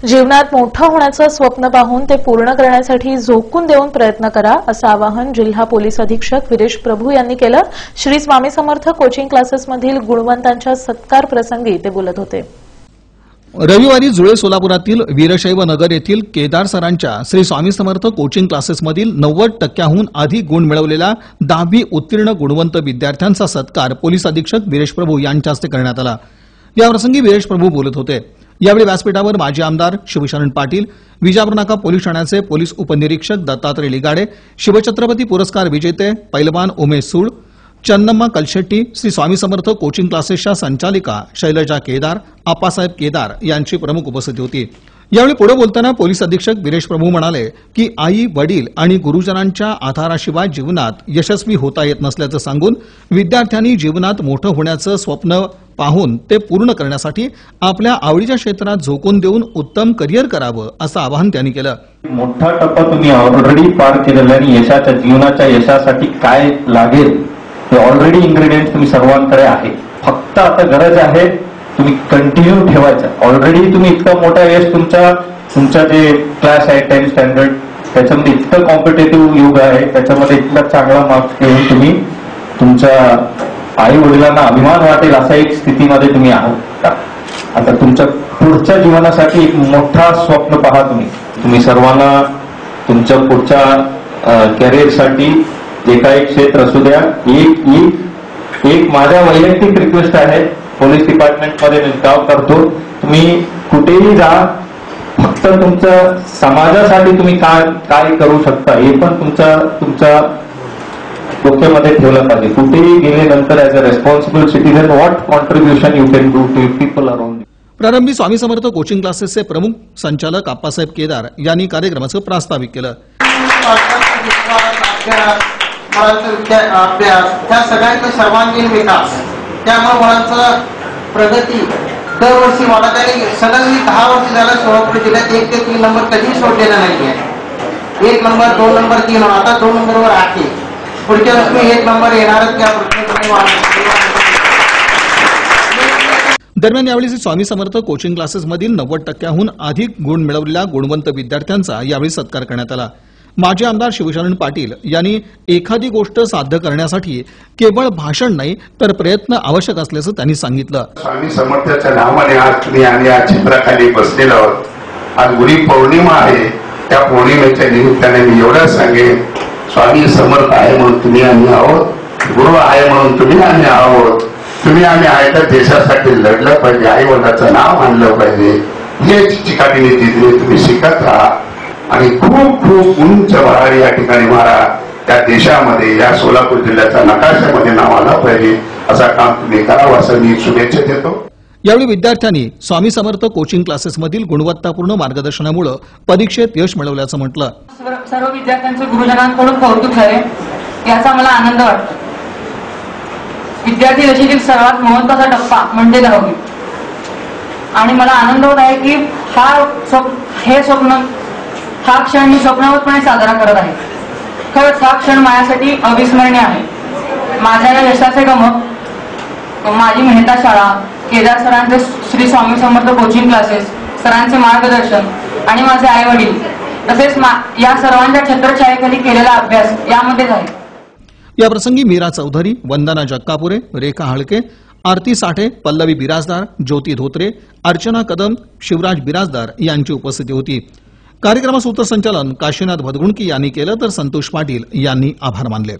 जीवनात मोठं होण्याचं स्वप्न पाहून ते पूर्ण करण्यासाठी झोकून देऊन प्रयत्न करा, असं आवाहन जिल्हा पोलीस अधीक्षक वीरेश प्रभू यांनी केलं। श्री स्वामी समर्थ कोचिंग क्लासेसमधील गुणवंतांच्या सत्कार प्रसंगी ते बोलत होते। रविवारी जुळे सोलापुरातील वीरशैव नगर येथील केदार सरांच्या श्री स्वामी समर्थ कोचिंग क्लासेसमधील 90% अधिक गुण मिळवलेल्या 10वी उत्तीर्ण गुणवंत विद्यार्थ्यांचा सत्कार पोलीस अधीक्षक वीरेश प्रभू यांच्या हस्ते करण्यात आला। याप्रसंगी वीरेश प्रभू बोलत होते। यावेळी व्यासपीठावर माजी आमदार शिवशरण पाटील, विजापूर नाका पोलीस ठाण्याचे पोलीस उपनिरीक्षक दत्तात्रय लिगाडे, शिवछत्रपती पुरस्कार विजेते पैलवान उमेश सूळ, चन्नम्मा कलशेट्टी, श्री स्वामी समर्थ कोचिंग क्लासेसच्या संचालिका शैलजा केदार, आप्पासाहेब केदार यांची प्रमुख उपस्थिती होती। यावेळी पुढे बोलताना पोलीस अधीक्षक वीरेश प्रभू म्हणाले की आई, वडील आणि गुरुजनांच्या आधाराशिवाय जीवनात यशस्वी होता येत नसल्याचं सांगून विद्यार्थ्यांनी जीवनात मोठं होण्याचं स्वप्न पाहून ते पूर्ण करण्यासाठी आपल्या आवडीच्या क्षेत्रात झोकून देऊन उत्तम करिअर करावं, असं आवाहन त्यांनी केलं। मोठा टप्पा तुम्ही ऑलरेडी पार केलेला आणि यशाच्या जीवनाच्या यशासाठी काय लागेल हे ऑलरेडी इन्ग्रेडियंट तुम्ही सर्वांकडे आहे। फक्त आता गरज आहे तुम्ही कंटिन्यू ठेवायचं। ऑलरेडी तुम्ही इतका मोठा यश तुमच्या जे क्लास आहे 10 स्टँडर्ड त्याच्यामध्ये इतकं कॉम्पिटेटिव्ह युग आहे, त्याच्यामध्ये इतका चांगला मार्क्स घेऊन तुम्ही तुमच्या आई वडिलांना अभिमान वाटेल अशा एक स्थितीमध्ये तुम्ही आहात। आता तुमच्या पुढच्या जीवनासाठी एक मोठा स्वप्न पहा। तुम्ही सर्वांना तुमच्या पुढच्या कॅरिअरसाठी जे काही क्षेत्र असू द्या, एक माझ्या वैयक्तिक रिक्वेस्ट आहे, पोलीस डिपार्टमेंटमध्ये मी काम करतो, तुम्ही कुठेही जा, फक्त तुमच्या समाजासाठी तुम्ही काय करू शकता हे पण तुमच्या डोक्यामध्ये ठेवलं पाहिजे। कुठेही गेल्यानंतर as a responsible citizen what contribution you can do to people around. प्रारंभी स्वामी समर्थ कोचिंग क्लासेसचे प्रमुख संचालक आप्पासाहेब केदार यांनी कार्यक्रमाचं प्रास्ताविक केलं। अभ्यास त्या सगळ्यांचा सर्वांगीण विकास, त्यामुळे मुलांचं प्रगती दरवर्षी वाढत आहे। सलग 10 वर्ष झालं सोलापूर जिल्ह्यात 1 ते 3 नंबर कधीही सोडलेला नाहीये। 1 नंबर 2 नंबर 3 आता 2 नंबरवर आहे। पुढच्या वर्षी 1 नंबर येणारच त्या दरम्यान यावेळी स्वामी समर्थ कोचिंग क्लासेसमधील 90%हून अधिक गुण मिळवलेल्या गुणवंत विद्यार्थ्यांचा यावेळी सत्कार करण्यात आला। माजी आमदार शिवशरण पाटील यांनी एखादी गोष्ट साध्य करण्यासाठी केवळ भाषण नाही तर प्रयत्न आवश्यक असल्याचं त्यांनी सांगितलं। स्वामी समर्थाच्या नावाने आज तुम्ही आणि या चित्राखाली बसलेलो आहोत। आज गुढी पौर्णिमा आहे, त्या पौर्णिमेच्या निमित्ताने मी एवढंच सांगेन, स्वामी समर्थ आहे म्हणून तुम्ही आम्ही आहोत, गुरु आहे म्हणून तुम्ही आम्ही आहोत। तुम्ही आम्ही आहे तर देशासाठी लढलं पाहिजे, आई वडिलांचं नाव आणलं पाहिजे, हे चिकाटीने जिंकले तुम्ही शिकत राहा आणि खूप खूप उंच भरारी या ठिकाणी मारा। त्या देशामध्ये या सोलापूर जिल्ह्याच्या नकाशामध्ये नाव आलं पाहिजे, असा काम तुम्ही करावं असं मी शुभेच्छा देतो। यावेळी विद्यार्थ्यांनी स्वामी समर्थ कोचिंग क्लासेसमधील गुणवत्तापूर्ण मार्गदर्शनामुळे परीक्षेत यश मिळवल्याचं म्हटलं। सर्व विद्यार्थ्यांचे गुरुजनांकडून कौतुक आहे, याचा मला आनंद वाटतो। विद्यार्थी दशेतील सर्वात महत्त्वाचा टप्पा म्हणजे 10वी, आणि मला आनंद होत आहे की हा क्षण मी स्वप्नावतपणे साजरा करत आहे। खरंच हा क्षण माझ्यासाठी अविस्मरणीय आहे। माझ्या या यशाचे गमक माझी मेहता शाळा, केदार सरांचे श्री स्वामी समर्थ कोचिंग क्लासेस, सरांचे मार्गदर्शन आणि माझे आई वडील तसेच या सर्वांच्या छत्रछायेखाली केलेला अभ्यास यामध्येच आहे। या प्रसंगी मीरा चौधरी, वंदना जक्कापुरे, रेखा हळके, आरती साठे, पल्लवी बिराजदार, ज्योती धोत्रे, अर्चना कदम, शिवराज बिराजदार यांची उपस्थिती होती। कार्यक्रमाचं सूत्रसंचालन काशीनाथ भदगुणकी यांनी केलं तर संतोष पाटील यांनी आभार मानले।